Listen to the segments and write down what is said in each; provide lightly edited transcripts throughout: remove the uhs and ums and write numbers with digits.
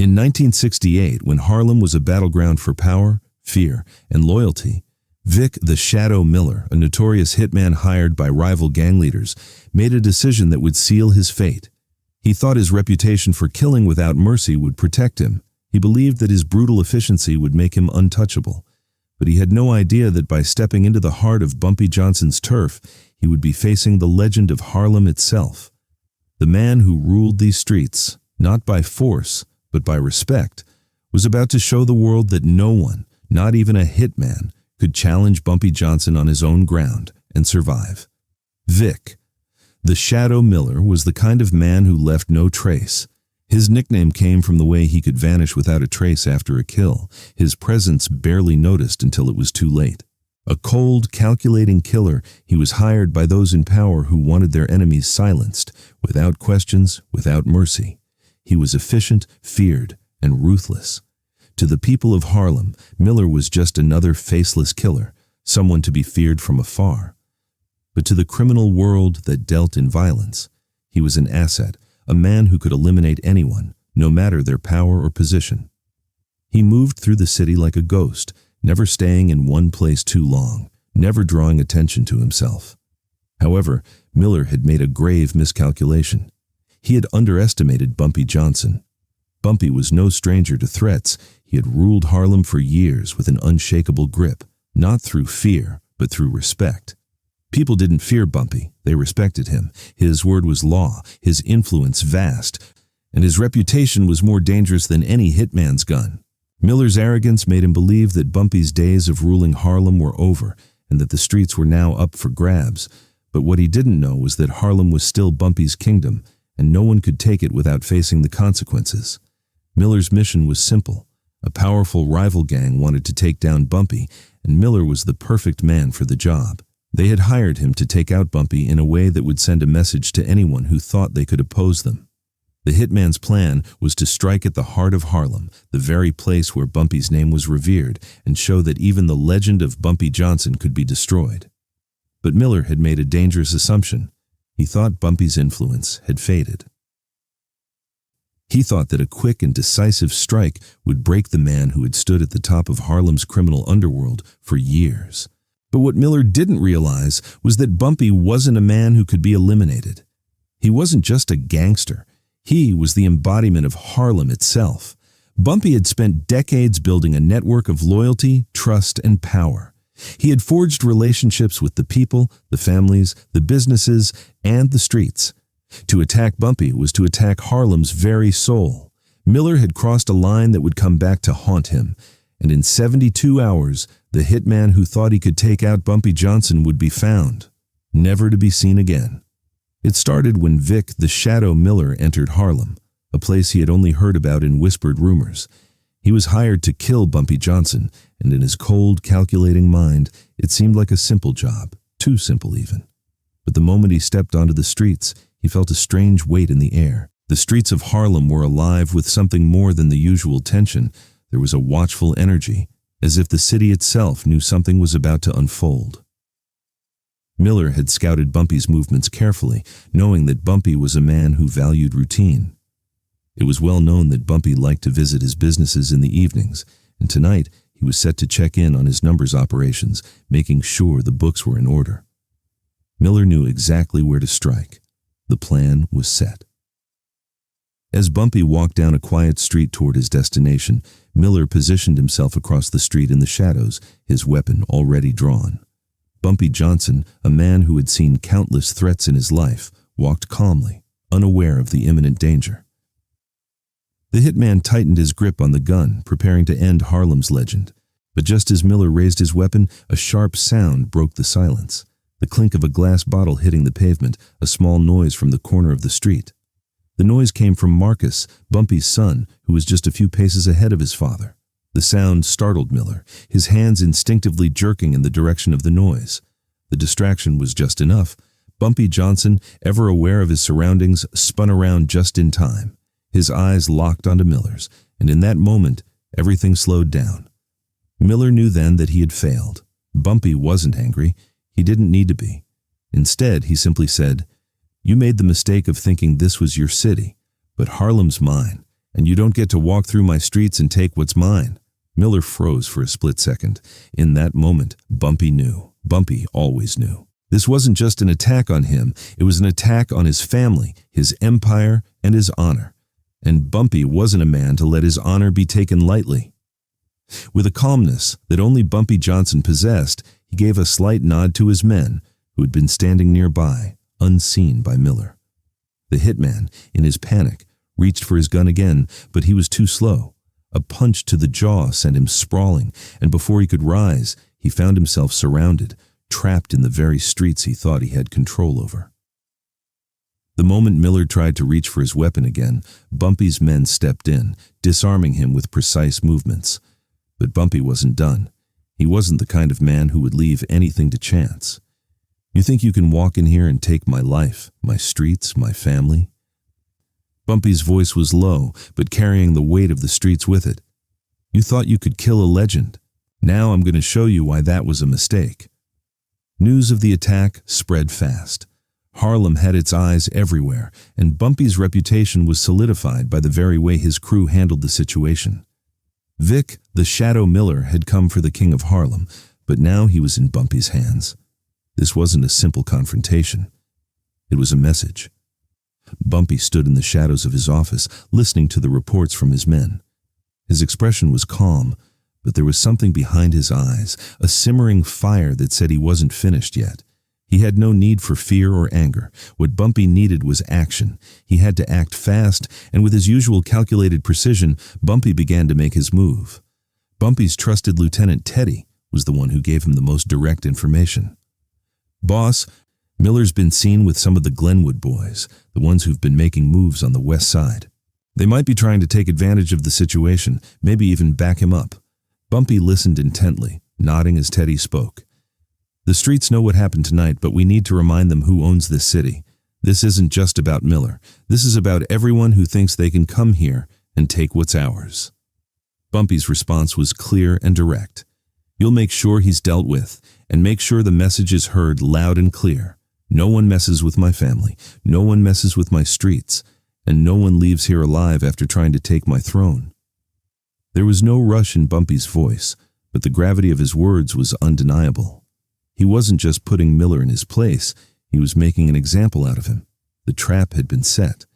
In 1968, when Harlem was a battleground for power, fear, and loyalty, Vic the Shadow Miller, a notorious hitman hired by rival gang leaders, made a decision that would seal his fate. He thought his reputation for killing without mercy would protect him. He believed that his brutal efficiency would make him untouchable. But he had no idea that by stepping into the heart of Bumpy Johnson's turf, he would be facing the legend of Harlem itself. The man who ruled these streets, not by force, but by respect, was about to show the world that no one, not even a hitman, could challenge Bumpy Johnson on his own ground and survive. Vic, the Shadow Miller, was the kind of man who left no trace. His nickname came from the way he could vanish without a trace after a kill, his presence barely noticed until it was too late. A cold, calculating killer, he was hired by those in power who wanted their enemies silenced, without questions, without mercy. He was efficient, feared, and ruthless. To the people of Harlem, Miller was just another faceless killer, someone to be feared from afar. But to the criminal world that dealt in violence, he was an asset, a man who could eliminate anyone, no matter their power or position. He moved through the city like a ghost, never staying in one place too long, never drawing attention to himself. However, Miller had made a grave miscalculation. He had underestimated Bumpy Johnson. Bumpy was no stranger to threats. He had ruled Harlem for years with an unshakable grip, not through fear, but through respect. People didn't fear Bumpy, they respected him. His word was law, his influence vast, and his reputation was more dangerous than any hitman's gun. Miller's arrogance made him believe that Bumpy's days of ruling Harlem were over and that the streets were now up for grabs. But what he didn't know was that Harlem was still Bumpy's kingdom, and no one could take it without facing the consequences. Miller's mission was simple. A powerful rival gang wanted to take down Bumpy, and Miller was the perfect man for the job. They had hired him to take out Bumpy in a way that would send a message to anyone who thought they could oppose them. The hitman's plan was to strike at the heart of Harlem, the very place where Bumpy's name was revered, and show that even the legend of Bumpy Johnson could be destroyed. But Miller had made a dangerous assumption. He thought Bumpy's influence had faded. He thought that a quick and decisive strike would break the man who had stood at the top of Harlem's criminal underworld for years. But what Miller didn't realize was that Bumpy wasn't a man who could be eliminated. He wasn't just a gangster. He was the embodiment of Harlem itself. Bumpy had spent decades building a network of loyalty, trust, and power. He had forged relationships with the people, the families, the businesses, and the streets. To attack Bumpy was to attack Harlem's very soul. Miller had crossed a line that would come back to haunt him, and in 72 hours, the hitman who thought he could take out Bumpy Johnson would be found, never to be seen again. It started when Vic the Shadow Miller entered Harlem, a place he had only heard about in whispered rumors. He was hired to kill Bumpy Johnson, and in his cold, calculating mind, it seemed like a simple job, too simple even. But the moment he stepped onto the streets, he felt a strange weight in the air. The streets of Harlem were alive with something more than the usual tension. There was a watchful energy, as if the city itself knew something was about to unfold. Miller had scouted Bumpy's movements carefully, knowing that Bumpy was a man who valued routine. It was well known that Bumpy liked to visit his businesses in the evenings, and tonight he was set to check in on his numbers operations, making sure the books were in order. Miller knew exactly where to strike. The plan was set. As Bumpy walked down a quiet street toward his destination, Miller positioned himself across the street in the shadows, his weapon already drawn. Bumpy Johnson, a man who had seen countless threats in his life, walked calmly, unaware of the imminent danger. The hitman tightened his grip on the gun, preparing to end Harlem's legend. But just as Miller raised his weapon, a sharp sound broke the silence. The clink of a glass bottle hitting the pavement, a small noise from the corner of the street. The noise came from Marcus, Bumpy's son, who was just a few paces ahead of his father. The sound startled Miller, his hands instinctively jerking in the direction of the noise. The distraction was just enough. Bumpy Johnson, ever aware of his surroundings, spun around just in time. His eyes locked onto Miller's, and in that moment, everything slowed down. Miller knew then that he had failed. Bumpy wasn't angry. He didn't need to be. Instead, he simply said, "You made the mistake of thinking this was your city, but Harlem's mine, And you don't get to walk through my streets and take what's mine." Miller froze for a split second. In that moment, Bumpy knew. Bumpy always knew. This wasn't just an attack on him, it was an attack on his family, his empire, and his honor. And Bumpy wasn't a man to let his honor be taken lightly. With a calmness that only Bumpy Johnson possessed, he gave a slight nod to his men, who had been standing nearby, unseen by Miller. The hitman, in his panic, reached for his gun again, but he was too slow. A punch to the jaw sent him sprawling, and before he could rise, he found himself surrounded, trapped in the very streets he thought he had control over. The moment Miller tried to reach for his weapon again, Bumpy's men stepped in, disarming him with precise movements. But Bumpy wasn't done. He wasn't the kind of man who would leave anything to chance. "You think you can walk in here and take my life, my streets, my family?" Bumpy's voice was low, but carrying the weight of the streets with it. "You thought you could kill a legend. Now I'm going to show you why that was a mistake." News of the attack spread fast. Harlem had its eyes everywhere, and Bumpy's reputation was solidified by the very way his crew handled the situation. Vic, the Shadow Miller, had come for the king of Harlem, but now he was in Bumpy's hands. This wasn't a simple confrontation. It was a message. Bumpy stood in the shadows of his office, listening to the reports from his men. His expression was calm, but there was something behind his eyes, a simmering fire that said he wasn't finished yet. He had no need for fear or anger. What Bumpy needed was action. He had to act fast, and with his usual calculated precision, Bumpy began to make his move. Bumpy's trusted Lieutenant Teddy was the one who gave him the most direct information. "Boss, Miller's been seen with some of the Glenwood boys, the ones who've been making moves on the west side. They might be trying to take advantage of the situation, maybe even back him up." Bumpy listened intently, nodding as Teddy spoke. "The streets know what happened tonight, but we need to remind them who owns this city. This isn't just about Miller. This is about everyone who thinks they can come here and take what's ours." Bumpy's response was clear and direct. "You'll make sure he's dealt with, and make sure the message is heard loud and clear. No one messes with my family, no one messes with my streets, and no one leaves here alive after trying to take my throne." There was no rush in Bumpy's voice, but the gravity of his words was undeniable. He wasn't just putting Miller in his place, he was making an example out of him. The trap had been set.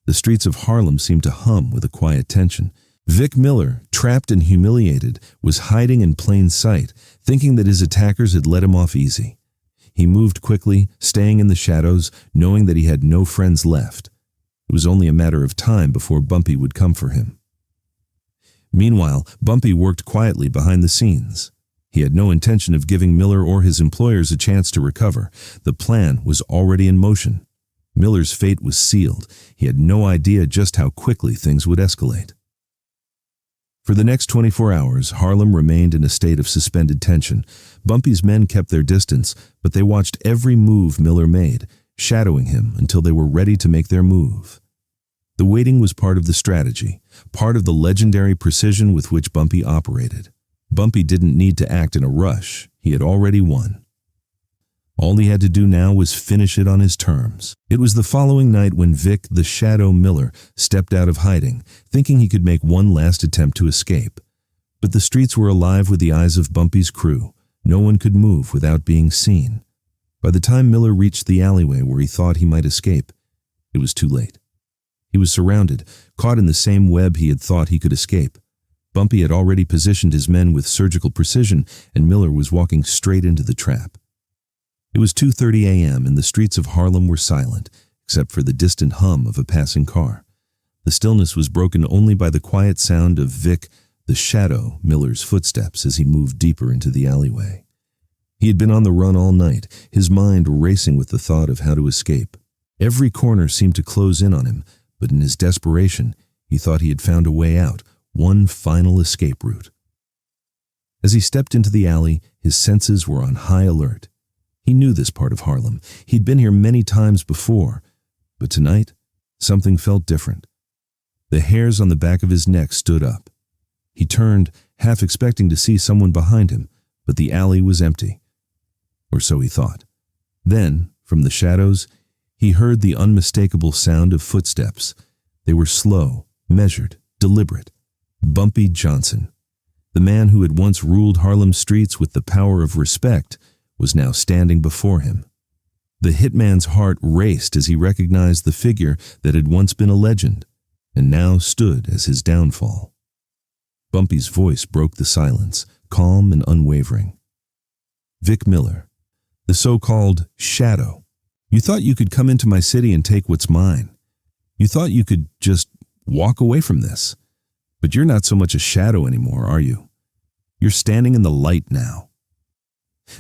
The streets of Harlem seemed to hum with a quiet tension. Vic Miller, trapped and humiliated, was hiding in plain sight, thinking that his attackers had let him off easy. He moved quickly, staying in the shadows, knowing that he had no friends left. It was only a matter of time before Bumpy would come for him. Meanwhile, Bumpy worked quietly behind the scenes. He had no intention of giving Miller or his employers a chance to recover. The plan was already in motion. Miller's fate was sealed. He had no idea just how quickly things would escalate. For the next 24 hours, Harlem remained in a state of suspended tension. Bumpy's men kept their distance, but they watched every move Miller made, shadowing him until they were ready to make their move. The waiting was part of the strategy, part of the legendary precision with which Bumpy operated. Bumpy didn't need to act in a rush. He had already won. All he had to do now was finish it on his terms. It was the following night when Vic, the Shadow Miller, stepped out of hiding, thinking he could make one last attempt to escape. But the streets were alive with the eyes of Bumpy's crew. No one could move without being seen. By the time Miller reached the alleyway where he thought he might escape, it was too late. He was surrounded, caught in the same web he had thought he could escape. Bumpy had already positioned his men with surgical precision, and Miller was walking straight into the trap. It was 2:30 a.m. and the streets of Harlem were silent, except for the distant hum of a passing car. The stillness was broken only by the quiet sound of Vic, the Shadow Miller's footsteps as he moved deeper into the alleyway. He had been on the run all night, his mind racing with the thought of how to escape. Every corner seemed to close in on him, but in his desperation, he thought he had found a way out, one final escape route. As he stepped into the alley, his senses were on high alert. He knew this part of Harlem. He'd been here many times before, but tonight, something felt different. The hairs on the back of his neck stood up. He turned, half expecting to see someone behind him, but the alley was empty. Or so he thought. Then, from the shadows, he heard the unmistakable sound of footsteps. They were slow, measured, deliberate. Bumpy Johnson, the man who had once ruled Harlem streets with the power of respect, was now standing before him. The hitman's heart raced as he recognized the figure that had once been a legend, and now stood as his downfall. Bumpy's voice broke the silence, calm and unwavering. Vic Miller, the so-called shadow. You thought you could come into my city and take what's mine. You thought you could just walk away from this. But you're not so much a shadow anymore, are you? You're standing in the light now.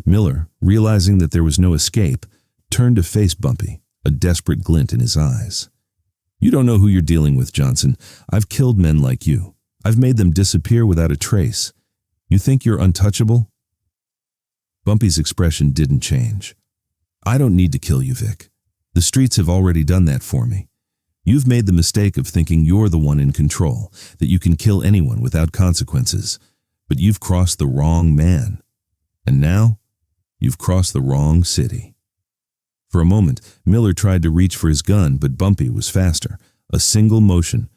Miller, realizing that there was no escape, turned to face Bumpy, a desperate glint in his eyes. You don't know who you're dealing with, Johnson. I've killed men like you. I've made them disappear without a trace. You think you're untouchable? Bumpy's expression didn't change. I don't need to kill you, Vic. The streets have already done that for me. You've made the mistake of thinking you're the one in control, that you can kill anyone without consequences. But you've crossed the wrong man. And now, you've crossed the wrong city. For a moment, Miller tried to reach for his gun, but Bumpy was faster. A single motion,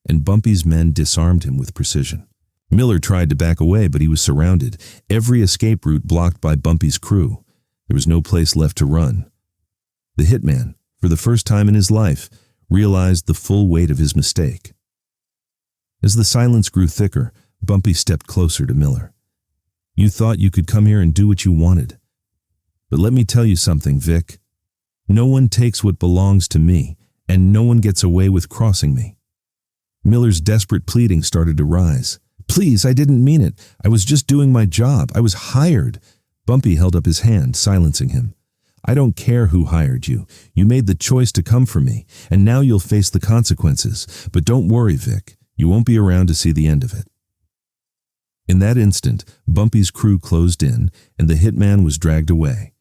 and Bumpy's men disarmed him with precision. Miller tried to back away, but he was surrounded, every escape route blocked by Bumpy's crew. There was no place left to run. The hitman, for the first time in his life, realized the full weight of his mistake. As the silence grew thicker, Bumpy stepped closer to Miller. You thought you could come here and do what you wanted. But let me tell you something, Vic. No one takes what belongs to me, and no one gets away with crossing me. Miller's desperate pleading started to rise. Please, I didn't mean it. I was just doing my job. I was hired. Bumpy held up his hand, silencing him. I don't care who hired you. You made the choice to come for me, and now you'll face the consequences. But don't worry, Vic. You won't be around to see the end of it. In that instant, Bumpy's crew closed in, and the hitman was dragged away.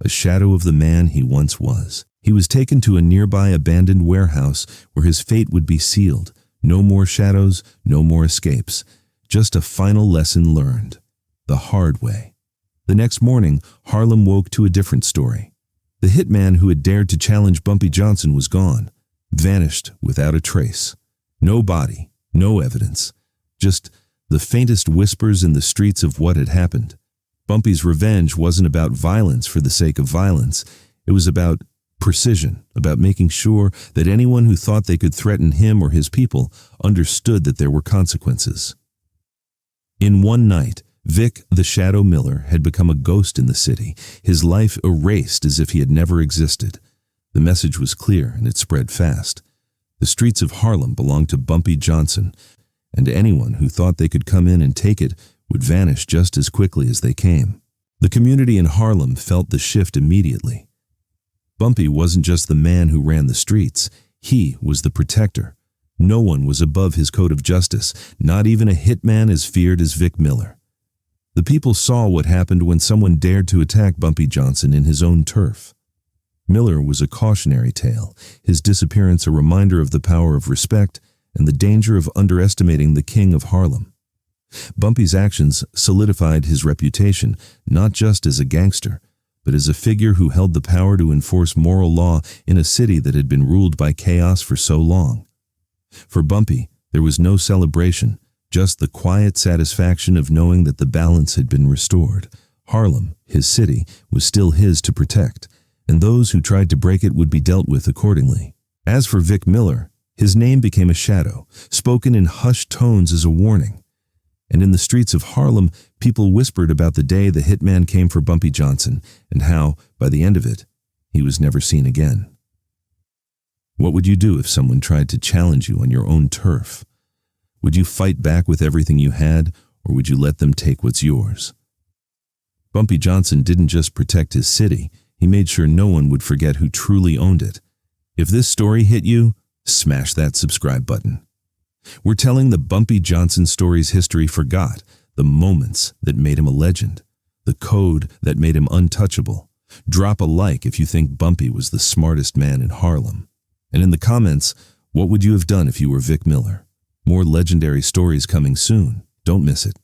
A shadow of the man he once was. He was taken to a nearby abandoned warehouse where his fate would be sealed. No more shadows, no more escapes. Just a final lesson learned. The hard way. The next morning, Harlem woke to a different story. The hitman who had dared to challenge Bumpy Johnson was gone. Vanished without a trace. No body, no evidence. Just the faintest whispers in the streets of what had happened. Bumpy's revenge wasn't about violence for the sake of violence. It was about precision, about making sure that anyone who thought they could threaten him or his people understood that there were consequences. In one night, Vic the Shadow Miller had become a ghost in the city, his life erased as if he had never existed. The message was clear and it spread fast. The streets of Harlem belonged to Bumpy Johnson, and anyone who thought they could come in and take it would vanish just as quickly as they came. The community in Harlem felt the shift immediately. Bumpy wasn't just the man who ran the streets, he was the protector. No one was above his code of justice, not even a hitman as feared as Vic Miller. The people saw what happened when someone dared to attack Bumpy Johnson in his own turf. Miller was a cautionary tale, his disappearance a reminder of the power of respect and the danger of underestimating the king of Harlem. Bumpy's actions solidified his reputation, not just as a gangster, but as a figure who held the power to enforce moral law in a city that had been ruled by chaos for so long. For Bumpy, there was no celebration, just the quiet satisfaction of knowing that the balance had been restored. Harlem, his city, was still his to protect, and those who tried to break it would be dealt with accordingly. As for Vic Miller, his name became a shadow, spoken in hushed tones as a warning. And in the streets of Harlem, people whispered about the day the hitman came for Bumpy Johnson, and how, by the end of it, he was never seen again. What would you do if someone tried to challenge you on your own turf? Would you fight back with everything you had, or would you let them take what's yours? Bumpy Johnson didn't just protect his city, he made sure no one would forget who truly owned it. If this story hit you, smash that subscribe button. We're telling the Bumpy Johnson story's history forgot, the moments that made him a legend, the code that made him untouchable. Drop a like if you think Bumpy was the smartest man in Harlem. And in the comments, what would you have done if you were Vic Miller? More legendary stories coming soon. Don't miss it.